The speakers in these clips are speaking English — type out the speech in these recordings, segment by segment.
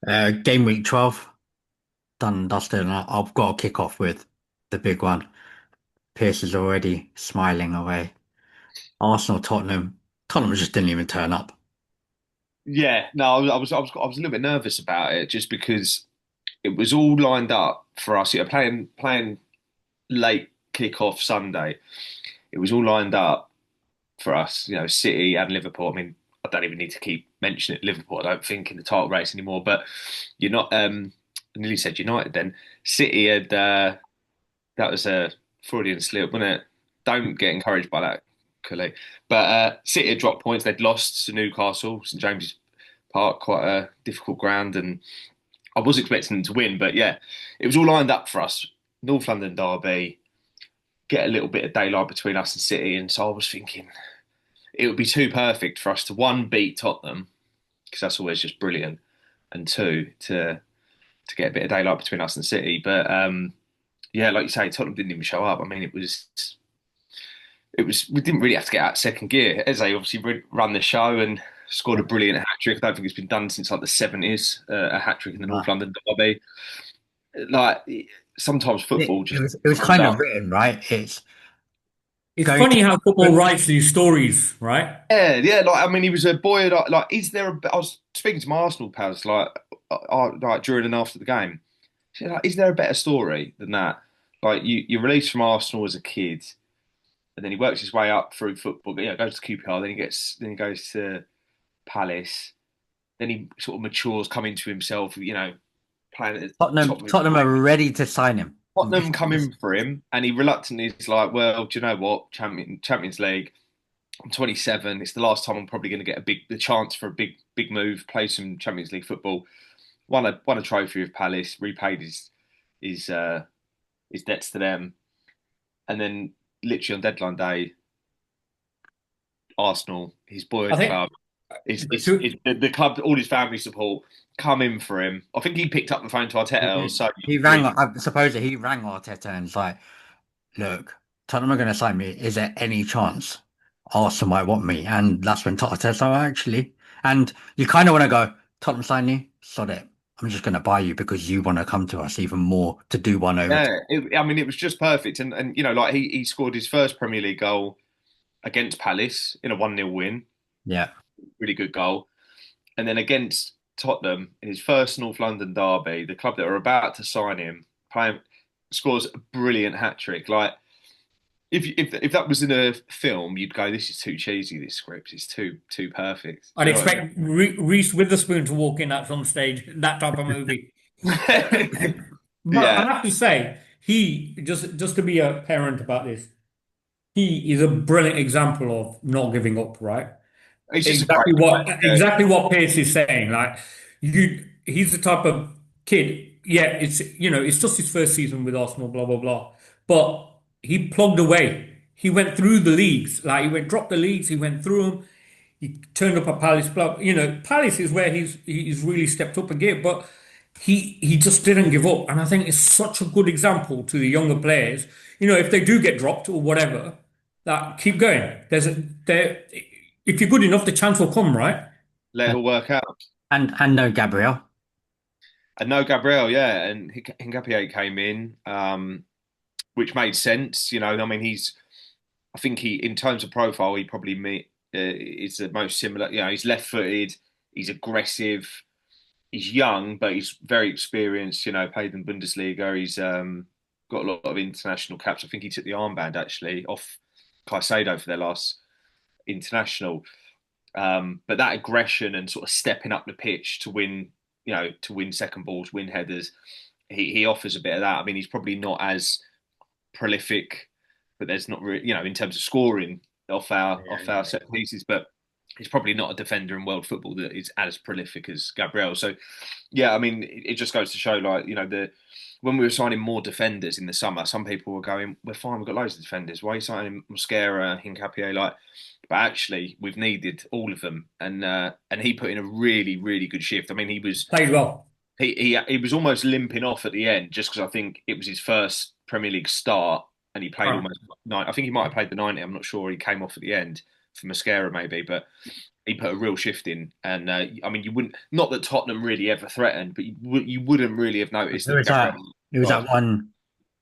Game week 12, done and dusted, and I've got to kick off with the big one. Pierce is already smiling away. Arsenal, Tottenham. Tottenham just didn't even turn up. Yeah, no, I was a little bit nervous about it just because it was all lined up for us. Playing late kick-off Sunday. It was all lined up for us. City and Liverpool. I mean, I don't even need to keep mentioning it, Liverpool. I don't think in the title race anymore. But you're not. I nearly said United then. City had that was a Freudian slip, wasn't it? Don't get encouraged by that, Cully. But City had dropped points. They'd lost to Newcastle, St James's Park, quite a difficult ground, and I was expecting them to win. But yeah, it was all lined up for us. North London derby, get a little bit of daylight between us and City, and so I was thinking it would be too perfect for us to one beat Tottenham because that's always just brilliant, and two to get a bit of daylight between us and City. But yeah, like you say, Tottenham didn't even show up. I mean, it was we didn't really have to get out of second gear. Eze obviously run the show and scored a brilliant hat trick. I don't think it's been done since like the seventies. A hat trick in the North Uh, London derby. Like sometimes It, football it just was it was comes kind out. of written, right? It's It's going funny how football to writes these stories, right? Yeah, yeah. Like I mean, he was a boy. Like, is there? I was speaking to my Arsenal pals like during and after the game. I said, like, is there a better story than that? Like you're released from Arsenal as a kid, and then he works his way up through football. Goes to QPR, then he goes to Palace, then he sort of matures, coming to himself. Playing at the Tottenham. top of his Tottenham are game. ready to sign him. This Tottenham come is in for him, and he reluctantly is like, "Well, do you know what? Champions League. I'm 27. It's the last time I'm probably going to get the chance for a big move, play some Champions League football. Won a trophy with Palace, repaid his his debts to them, and then literally on deadline day, Arsenal, his I boyhood think club, is to, the club, all his family support come in for him. I think he picked up the phone to Arteta. Or so he rang. really, I suppose that he rang Arteta and was like, "Look, Tottenham are going to sign me. Is there any chance Arsenal might want me?" And that's when Arteta said, "Oh, actually." And you kind of want to go, "Tottenham sign you, sod it. I'm just going to buy you because you want to come to us even more to do one over." yeah. I mean, it was just perfect, and like he scored his first Premier League goal against Palace in a 1-0 win. Yeah. Really good goal. And then against Tottenham in his first North London derby, the club that are about to sign him, scores a brilliant hat trick. Like if that was in a film, you'd go, "This is too cheesy. This script is too perfect." I'd Do you know what expect Reese Witherspoon to walk in at some stage, that type of movie. I mean? But I Yeah, have to say, he just to be a parent about this, he is a brilliant example of not giving up, right? he's just a great player. Exactly what Pace is saying. Like he's the type of kid. Yeah, it's just his first season with Arsenal, blah blah blah. But he plugged away. He went through the leagues. Like he went dropped the leagues. He went through them. He turned up at Palace. Palace is where he's really stepped up again. But he just didn't give up, and I think it's such a good example to the younger players. If they do get dropped or whatever, that keep going. There. If you're good enough, the chance will come, right? Let it all work out. And no Gabriel. And no Gabriel, yeah, and Hincapié came in, which made sense. I mean, I think in terms of profile, he probably is the most similar. He's left-footed, he's aggressive, he's young, but he's very experienced. Played in Bundesliga. He's got a lot of international caps. I think he took the armband actually off Caicedo for their last international. But that aggression and sort of stepping up the pitch to win, to win second balls, win headers, he offers a bit of that. I mean, he's probably not as prolific, but there's not really, in terms of scoring off our set pieces, but he's probably not a defender in world football that is as prolific as Gabriel. So, yeah, I mean, it just goes to show, like, the when we were signing more defenders in the summer, some people were going, "We're fine, we've got loads of defenders. Why are you signing Mosquera, Hincapié?" Like, but actually, we've needed all of them, and he put in a really, really good shift. I mean, Played well. he was almost limping off at the end just because I think it was his first Premier League start, and he played Right. almost nine. I think he might have played the 90. I'm not sure. He came off at the end for Mosquera maybe, but he put a real shift in, and I mean, you wouldn't not that Tottenham really ever threatened, but you wouldn't really have noticed It that was that. Gabriel. It was Well, that one.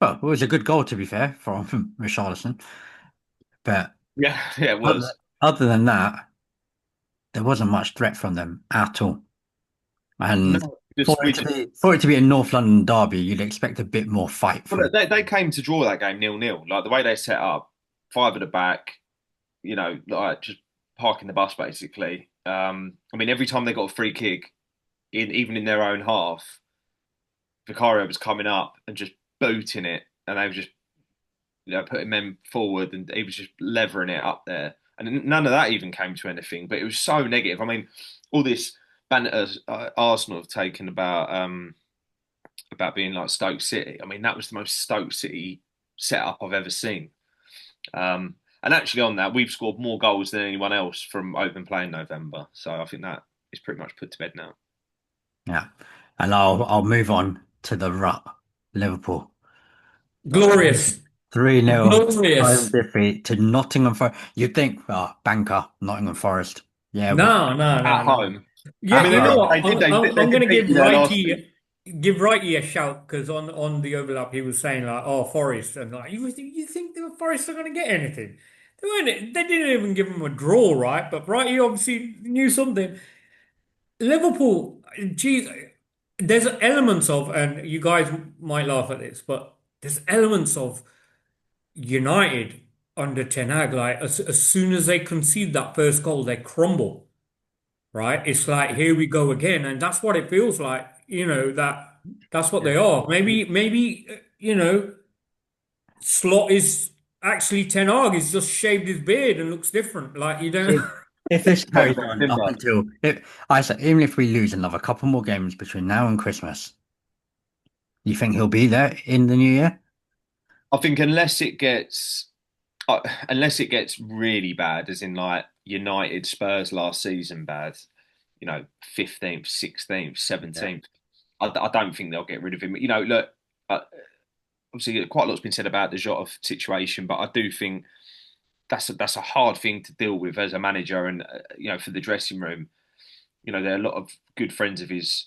Well, it was a good goal to be fair from Richarlison, but yeah, yeah, it other, was. other than that, there wasn't much threat from them at all. And No, just we just for it to be a North London derby, you'd expect a bit more fight well, from it. they came to draw that game 0-0. Like the way they set up, five at the back, like just parking the bus basically. I mean, every time they got a free kick, even in their own half, Vicario was coming up and just booting it, and they were just putting men forward, and he was just levering it up there. And none of that even came to anything. But it was so negative. I mean, all this banter Arsenal have taken about being like Stoke City. I mean, that was the most Stoke City setup I've ever seen. And actually, on that, we've scored more goals than anyone else from open play in November. So I think that is pretty much put to bed now. Yeah. And I'll move on to the rut. Liverpool. Glorious. 3-0 home Glorious. defeat to Nottingham Forest. You'd think, banker, Nottingham Forest. Yeah, No, no, At no, no. home, I Yeah, mean, you know what? they did. They I'm did gonna beat you there last week. Give Righty a shout because on the overlap he was saying like, "Oh, Forest," and like, you think the Forest are gonna get anything? They weren't. They didn't even give him a draw, right? But Righty obviously knew something. Liverpool, geez, there's elements of, and you guys might laugh at this, but there's elements of United under Ten Hag. Like as soon as they concede that first goal, they crumble, right? It's like here we go again, and that's what it feels like. That's what Yeah. they are. Maybe Slot is actually Ten Hag. He's just shaved his beard and looks different. Like you don't. If, if this Comes carries back on up Timber. until I said, even if we lose another couple more games between now and Christmas, you think he'll be there in the new year? I think unless it gets really bad, as in like United Spurs last season bad, 15th, 16th, Yeah. 17th. I don't think they'll get rid of him. Look, uh, obviously quite a lot's been said about the Jota situation, but I do think that's a hard thing to deal with as a manager, and for the dressing room. There are a lot of good friends of his,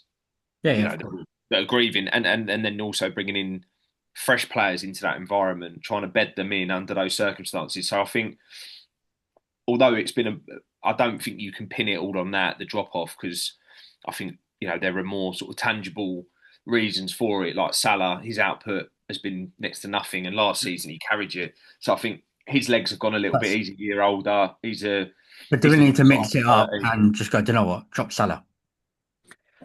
Yeah, yeah, you know, of course. that are grieving, and then also bringing in fresh players into that environment, trying to bed them in under those circumstances. So I think, although I don't think you can pin it all on that, the drop off, because I think there are more sort of tangible reasons for it. Like Salah, his output has been next to nothing, and last season he carried you. So I think his legs have gone a little bit. That's, He's a year older. but do He's we nearly need to mix it up 30. and just go, do you know what? Drop Salah.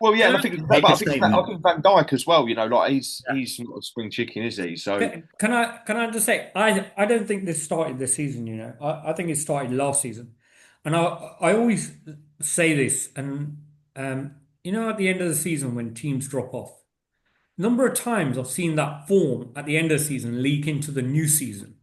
Well, yeah, and but Make a I statement. think Van Dijk as well. Like Yeah. he's not a spring chicken, is he? So Can I just say I don't think this started this season, I think it started last season. And I always say this and at the end of the season when teams drop off, number of times I've seen that form at the end of the season leak into the new season,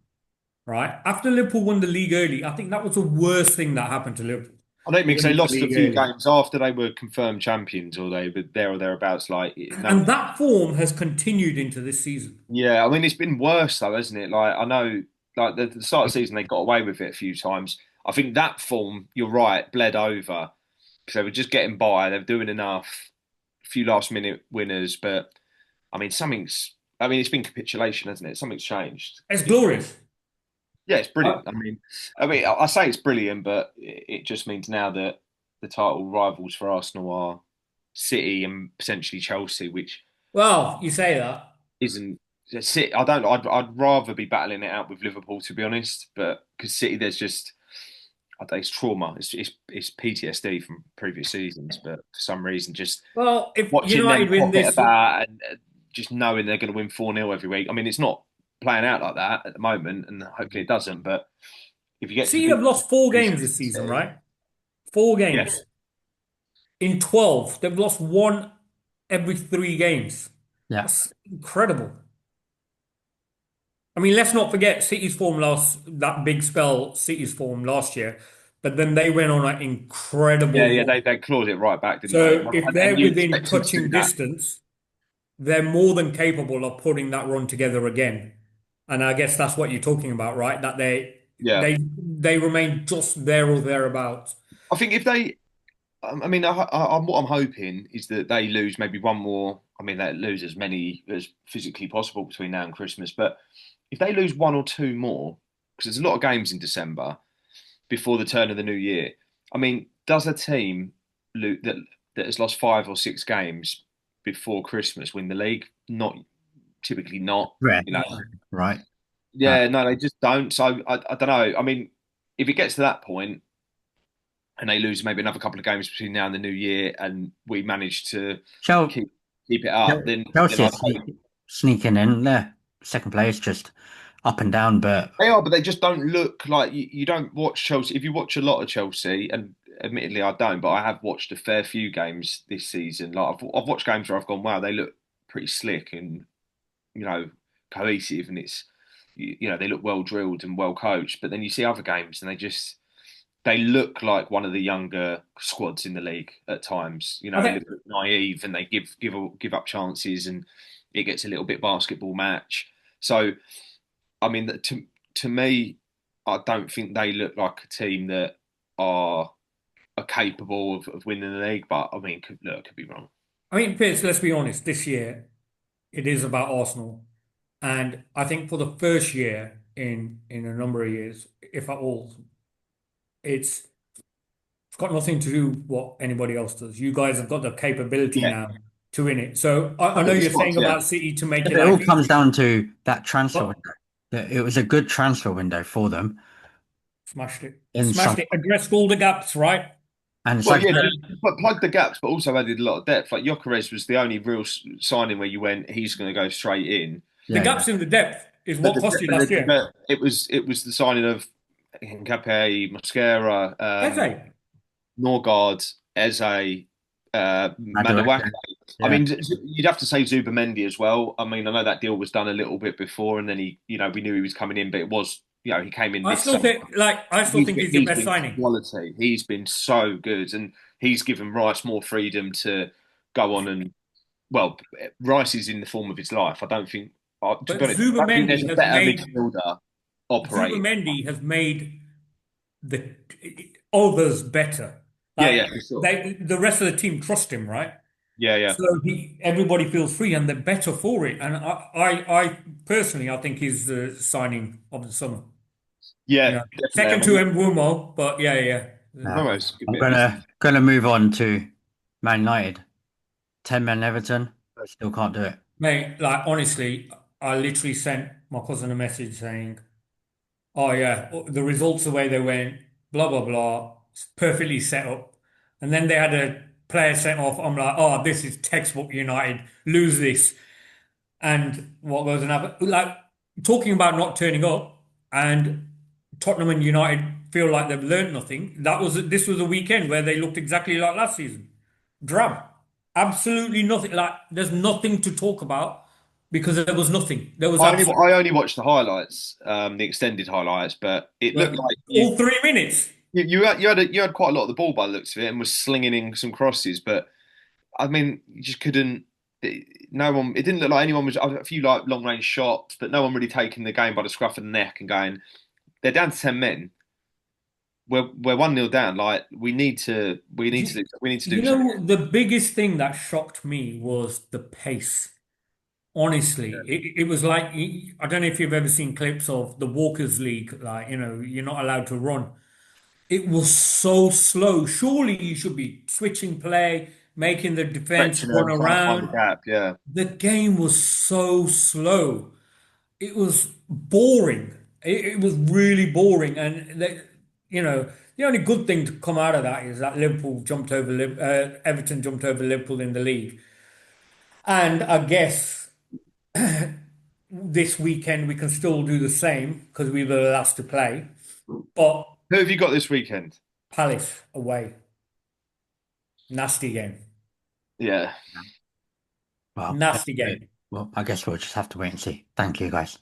right? After Liverpool won the league early, I think that was the worst thing that happened to Liverpool. I don't think they Winning the lost a league few early. games after they were confirmed champions, or they were there or thereabouts. Like no, And that form has continued into this season. yeah, I mean it's been worse though, hasn't it? Like I know, like the start of the season they got away with it a few times. I think that form, you're right, bled over because they were just getting by. They were doing enough, a few last minute winners, but I mean something's. I mean it's been capitulation, hasn't it? Something's changed. It's glorious. Yeah, it's Uh, brilliant. I say it's brilliant, but it just means now that the title rivals for Arsenal are City and potentially Chelsea, which well, you say that. isn't City. I don't. I'd rather be battling it out with Liverpool, to be honest. But because City, there's just I don't know, it's trauma. It's PTSD from previous seasons. But for some reason, just Well, if watching them United win pop it this, about and just knowing they're going to win 4-0 every week. I mean, it's not playing out like that at the moment, and hopefully it doesn't. But if you get to City the have lost four big games this season, right? Four yeah, games. In 12, they've lost one every three games. Yeah. That's incredible. I mean, let's not forget City's form that big spell, City's form last year, but then they went on an yeah, incredible yeah, run. they clawed it right back, didn't they? So if And they're you within expect them to do touching that. distance, they're more than capable of putting that run together again. And I guess that's what you're talking about, right? That Yeah, they remain just there or thereabouts. I think if they, I mean, what I'm hoping is that they lose maybe one more. I mean, they lose as many as physically possible between now and Christmas. But if they lose one or two more, because there's a lot of games in December before the turn of the new year. I mean, does a team that has lost 5 or 6 games before Christmas win the league? Not typically, not. Right. You know, Right. Uh, yeah, no, they just don't. So I don't know. I mean, if it gets to that point and they lose maybe another couple of games between now and the new year, and we manage to Chel- keep it up, then Chelsea are I'd hope sneaking in there. Second place, just up and down, but they are, but they just don't look like you don't watch Chelsea. If you watch a lot of Chelsea, and admittedly I don't, but I have watched a fair few games this season. Like I've watched games where I've gone, wow, they look pretty slick and cohesive, and it's they look well drilled and well coached. But then you see other games, and they look like one of the younger squads in the league at times. I A think little bit naive, and they give up chances, and it gets a little bit basketball match. So, I mean, to me, I don't think they look like a team that are capable of winning the league. But I mean, could be wrong. I mean, Piers, let's be honest, this year it is about Arsenal. And I think for the first year in a number of years, if at all, it's it's got nothing to do with what anybody else does. You guys have got the capability Yeah, now to win it. So I know the you're squads. saying Yeah, about City to make yeah, your but it all life comes easy, down to that transfer but window. It was a good transfer window for them smashed it. in some, Smashed it. Addressed all the gaps, right? and it's well, like, yeah, but plug the gaps, but also added a lot of depth. Like Gyökeres was the only real signing where you went, he's going to go straight in. The yeah, yeah, gaps in the depth is But, what cost you last year. it was the signing of Hincapié, Mosquera, Eze. Norgard, Eze, Madueke. Madueke, I yeah. mean, you'd have to say Zubamendi as well. I mean, I know that deal was done a little bit before, and then we knew he was coming in, but it was, he came in I this still summer. think I still He's think been, he's your he's best been signing. quality. He's been so good, and he's given Rice more freedom to go on and well, Rice is in the form of his life. I don't think, to But be honest, I don't think there's Zubamendi a has better made midfielder operating. Zubamendi has made the others better. Yeah, Like yeah, for sure. the rest of the team trust him, right? Yeah, yeah, So everybody feels free and they're better for it. And I personally, I think he's the signing of the summer. You yeah, know, definitely. I second to mean, Mbumo, but yeah, yeah. No. almost a I'm bit of gonna move on to Man United. 10 men Everton, still can't do it. Mate, like honestly, I literally sent my cousin a message saying, "Oh yeah, the results the way they went, blah blah blah, it's perfectly set up." And then they had a player sent off. I'm like, "Oh, this is textbook United. Lose this." And what goes and happen? Like talking about not turning up, and Tottenham and United feel like they've learned nothing. This was a weekend where they looked exactly like last season. Drab. Absolutely nothing. Like there's nothing to talk about because there was nothing. There was absolutely I only watched the highlights, the extended highlights, but it looked like all 3 minutes. you had quite a lot of the ball by the looks of it and was slinging in some crosses, but I mean, you just couldn't. No one. It didn't look like anyone was a few like long range shots, but no one really taking the game by the scruff of the neck and going, they're down to 10 men. We're 1-0 down. Like You, we need to you do something. know, the biggest thing that shocked me was the pace. Honestly, it was like I don't know if you've ever seen clips of the Walkers League, like you're not allowed to run. It was so slow. Surely you should be switching play, making the defense Stretching run them, trying to find the around. gap. Yeah, The game was so slow. It was boring. It was really boring. And the only good thing to come out of that is that Everton jumped over Liverpool in the league. And I guess this weekend we can still do the same because we were the last to play. But who have you got this weekend? Palace away, nasty game, Yeah. Well, nasty game. well, I guess we'll just have to wait and see. Thank you, guys.